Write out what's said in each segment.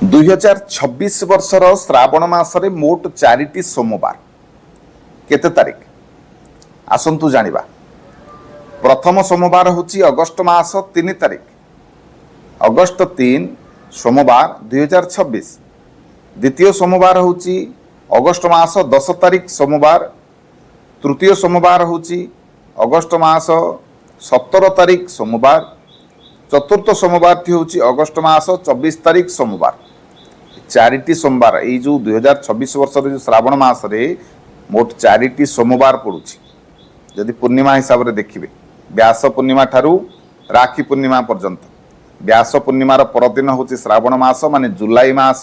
2026 वर्षर श्रावण मासरे मोट 4टी सोमवार केते तारीख आसंतु जानिबा। प्रथम सोमवार होची अगस्त मास 3 तारीख, अगस्त 3 सोमवार 2026। द्वितीय सोमवार होची अगस्त मास 10 तारीख सोमवार। तृतीय सोमवार होची अगस्त मास 17 तारीख सोमवार। चतुर्थ सोमवार टी होची अगस्त मास 24 तारीख सोमवार। 4टी सोमवार ये जो 2026 वर्ष जो श्रावण मास रे मोट 4टी सोमवार पड़ुछि। जदि पूर्णिमा हिसाब से देखिए व्यास पूर्णिमा ठारू राखी पूर्णिमा पर्यंत, व्यास पूर्णिमार परदिन होची श्रावण मास माने जुलाई मास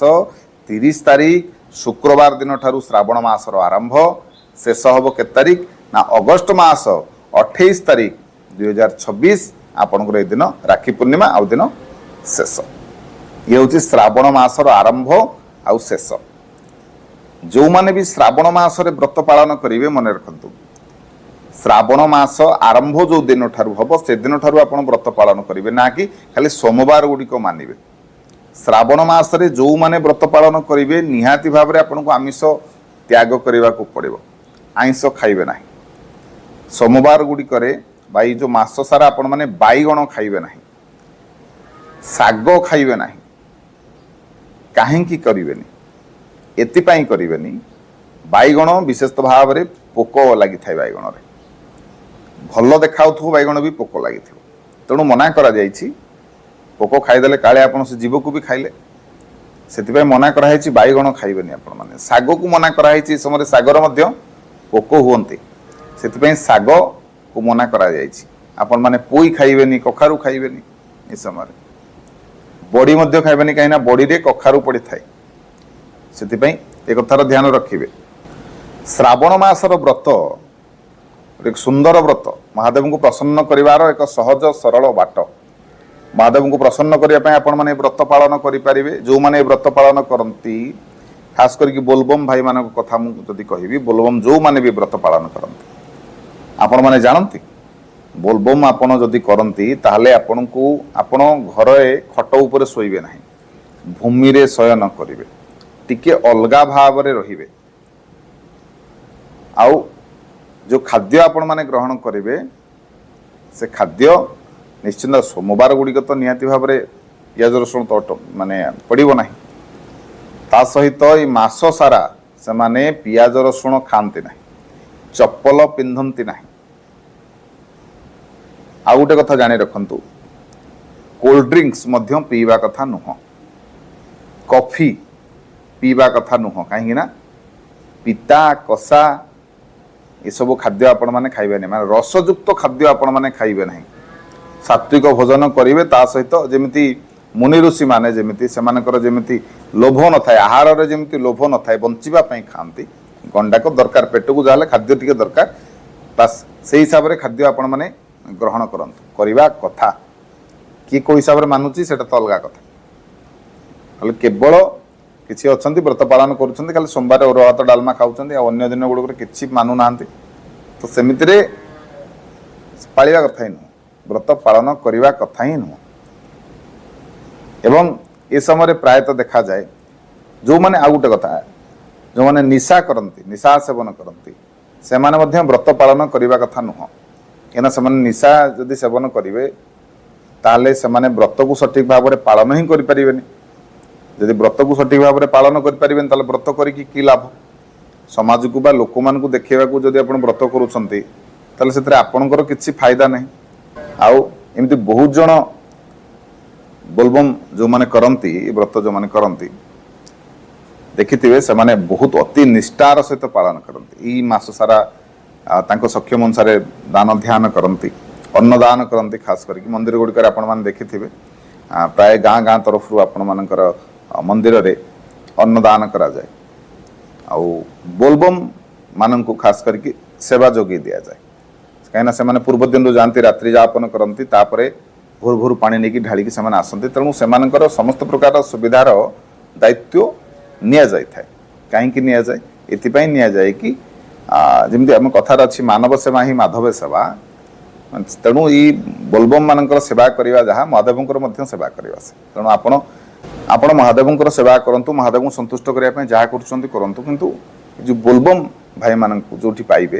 30 तारीख शुक्रवार दिन ठारू श्रावण मासर आरंभ। शेष हब के तारीख ना अगस्त मास 28 तारीख 2026 आपनकर ए दिन राखी पूर्णिमा आउ दिन शेष। ये हूँ श्रावण मासर आरंभ आउ शेष। जो माने भी श्रावण मासरे व्रत पालन करेंगे मन रखु श्रावण मास आरंभ जो दिन ठारू हम से दिन ठारू आपण व्रत पालन करेंगे ना कि खाली सोमवार गुड़िक मानवे। श्रावण मासरे जो माने व्रत पालन करेंगे निहाती भाव में आपको आमिष त्याग करने को पड़ो, आइंष खाइबे ना। सोमवार गुड़िक बाई जो मास सारा आपण माने बैगण खाइबे ना, साग खाइबे ना। काहेंकी करिवेनी एतिपाई करिवेनी बैगण विशेष भाव में पोक लगी थाए बैगण रे भल देखाउथु बैगण भी पोक लगी तेणु मना करा जायछि। पोक खाइदेले काले आपण से जीव को भी खाइले से मना कराई बैगण खाइबेनी आपण माने। साग को मना कराई समय सागर मध्य पोक हुअन्ति से साग को मना करा जायछि। आपण माने पोई खाइबेनी, कखारु खाइबेनी ए समय बड़ी मध्य खाइबेनी कहीं बड़ी रे कखारु पड़ी थाए से एक कथार ध्यान रखिए। श्रावण मासर व्रत एक सुंदर व्रत, महादेव को प्रसन्न करिवार एक सहज सरल बाट। महादेव को प्रसन्न करने आपण माने व्रत पालन करें। जो माने व्रत पालन करती खास करके बोलबम भाई मान कथा मुझे कहबी, बोलबम जो माने भी व्रत पालन करती आपण माने जानती बोलबम आपण जदि करती ताहले आपण को आपण घरे खट उपरे शोइबे नाही, भूमि रे शयन करिवे, टिके अलगा भाव रे रहिबे। आउ जो खाद्य आपण माने ग्रहण करिवे से खाद्य निश्चिंत सोमवार गुड़िक तो निहाती भाव में पियाज रसुण तो माने पड़ो ना। ता सहित ये मास सारा से माने पियाज रसुण खाती ना, चप्पल पिंधती ना। आ गोटे कथा जानी रखु कोल्ड ड्रिंक्स मध्य पीवा कथा नुह, कॉफी पीवा कथा नुह। कहीं पिता कषा ये सब खाद्य आपण माने खाइबे नहीं, माने रसयुक्त खाद्य आपण माने खाइबे नहीं। सात्विक भोजन करेंगे ता सहित जमिति मुनि ऋषि माने जमिति सेमानकर जमिति लोभ न थाए, आहार रे जमिति लोभ न थाए, बंचिबा पई खांती। गंडा को दरकार, पेट को जाले खाद्य टिके दरकार, बस से हिसाब रे खाद्य आपण माने ग्रहण करंतु करवा कथा। कि को हिसाब रे मानुची सेटा तो अलगा कथा। खाली केवल किसी अछंती व्रत पालन करूछंती खाली सोमवार और भात डालमा खाउछंती आ अन्य दिन गुडक किछि मानु नांती, तो सेमिति रे पालिवा कथा ही नु, व्रत पालन करने कथा ही नुह। एवं ए समय प्रायतः देखा जाए जो माने आ गोटे कथा जो माने निशा करती, निशा सेवन करती से माने मध्य व्रत पालन करने कथा नुह। कहीं से निशा जदि सेवन करेंगे ताले से माने व्रत को सठिक भाव में पालन ही करें। जदि व्रत को सठिक भाव में पालन करें ताले व्रत करके कि लाभ। समाज को बा लोक मान को देखा जदि आप व्रत करुँचे ताले से आपणकर किसी फायदा नहीं। आउ एमती बहुत जन बोलबम जो माने करंती व्रत जो माने करंती देखिथिबे से माने बहुत अति निष्ठार सहित पालन करंती। ई मास सारा तांको सक्षम अनुसार दान ध्यान करंती, अन्नदान करंती। खास करके मंदिर गुड़िक आपण माने देखिथिबे प्राय गाँ गाँ तरफ आपण मानकर मंदिर रे अन्नदान करा जाए। आउ बोलबम मानन को खास करके सेवा जोगी दिया जाए। कहीं से माने पूर्व दिन जाती रात्रि जापन करती भोर भोर पानी नहीं ढालिकी से आसती, तेणु से समस्त प्रकार सुविधार दायित्व निया जाए। कहीं नि जाए ये नि जाए कि जमी आम कथार अच्छी मानव सेवा ही माधव सेवा। तेणु ये बोलबम मान सेवा करवा जहाँ महादेव सेवा करवा से तेणु आप ଆପଣ ମହାଦେବଙ୍କର ସେବା କରନ୍ତୁ, ମହାଦେବଙ୍କୁ ସନ୍ତୁଷ୍ଟ କରିବା ପାଇଁ ଯାହା କରୁଛନ୍ତି କରନ୍ତୁ, କିନ୍ତୁ ଯେଉଁ ବୋଲବମ୍ ଭାଇମାନଙ୍କୁ ଯେଉଁଠି ପାଇବେ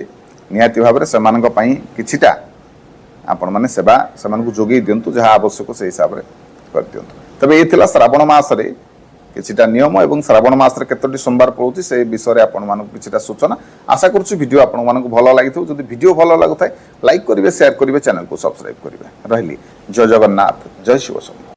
ନିହାତି ଭାବରେ ସେମାନଙ୍କ ପାଇଁ କିଛିଟା ଆପଣମାନେ ସେବା ସେମାନଙ୍କୁ ଯୋଗାଇ ଦିଅନ୍ତୁ, ଯାହା ଆବଶ୍ୟକ ସେହି ହିସାବରେ କରିଦିଅନ୍ତୁ। ତେବେ ଏ ଥିଲା ଶ୍ରାବଣ ମାସରେ କିଛିଟା ନିୟମ ଏବଂ ଶ୍ରାବଣ ମାସରେ କେତୋଟି ସୋମବାର ପଡ଼ୁଛି ସେ ବିଷୟରେ ଆପଣମାନଙ୍କୁ କିଛିଟା ସୂଚନା। ଆଶା କରୁଛି ଭିଡ଼ିଓ ଆପଣମାନଙ୍କୁ ଭଲ ଲାଗିଥିବ। ଯଦି ଭିଡ଼ିଓ ଭଲ ଲାଗୁଥାଏ ଲାଇକ୍ କରିବେ, ସେୟାର କରିବେ, ଚ୍ୟାନେଲକୁ ସବସ୍କ୍ରାଇବ୍ କରିବେ। ରହିଲି, ଜୟ ଜଗନ୍ନାଥ, ଜୟ ଶିବ ଶମ୍ଭୁ।